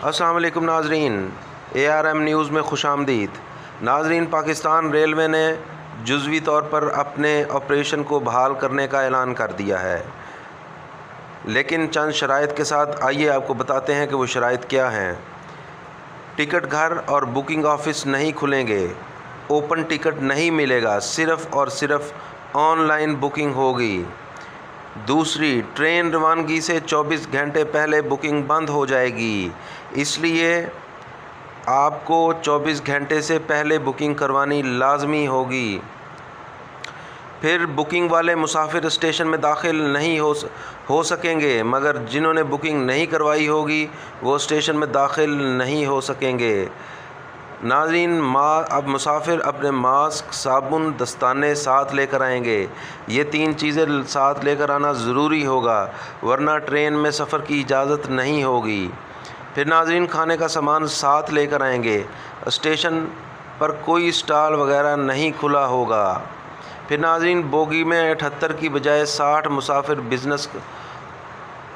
السلام علیکم ناظرین، ARM نیوز میں خوش آمدید۔ ناظرین، پاکستان ریلوے نے جزوی طور پر اپنے آپریشن کو بحال کرنے کا اعلان کر دیا ہے، لیکن چند شرائط کے ساتھ۔ آئیے آپ کو بتاتے ہیں کہ وہ شرائط کیا ہیں۔ ٹکٹ گھر اور بکنگ آفس نہیں کھلیں گے، اوپن ٹکٹ نہیں ملے گا، صرف اور صرف آن لائن بکنگ ہوگی۔ دوسری، ٹرین روانگی سے 24 گھنٹے پہلے بکنگ بند ہو جائے گی، اس لیے آپ کو 24 گھنٹے سے پہلے بکنگ کروانی لازمی ہوگی۔ پھر بکنگ والے مسافر اسٹیشن میں داخل نہیں ہو سکیں گے، مگر جنہوں نے بکنگ نہیں کروائی ہوگی وہ اسٹیشن میں داخل نہیں ہو سکیں گے۔ ناظرین، اب مسافر اپنے ماسک، صابن، دستانے ساتھ لے کر آئیں گے۔ یہ 3 چیزیں ساتھ لے کر آنا ضروری ہوگا، ورنہ ٹرین میں سفر کی اجازت نہیں ہوگی۔ پھر ناظرین، کھانے کا سامان ساتھ لے کر آئیں گے۔ اسٹیشن پر کوئی اسٹال وغیرہ نہیں کھلا ہوگا۔ پھر ناظرین، بوگی میں 78 کی بجائے 60 مسافر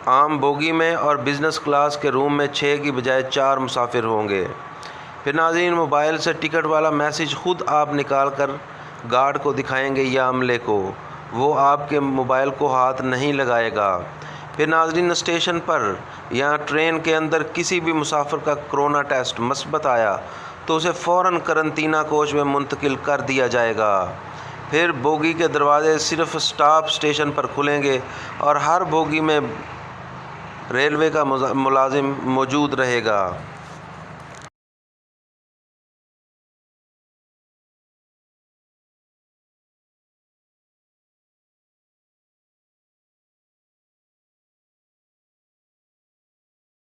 عام بوگی میں، اور بزنس کلاس کے روم میں 6 کی بجائے 4 مسافر ہوں گے۔ پھر ناظرین، موبائل سے ٹکٹ والا میسج خود آپ نکال کر گارڈ کو دکھائیں گے یا عملے کو، وہ آپ کے موبائل کو ہاتھ نہیں لگائے گا۔ پھر ناظرین، اسٹیشن پر یا ٹرین کے اندر کسی بھی مسافر کا کرونا ٹیسٹ مثبت آیا تو اسے فوراً قرنطینہ کوچ میں منتقل کر دیا جائے گا۔ پھر بوگی کے دروازے صرف اسٹاپ اسٹیشن پر کھلیں گے اور ہر بوگی میں ریلوے کا ملازم موجود رہے گا۔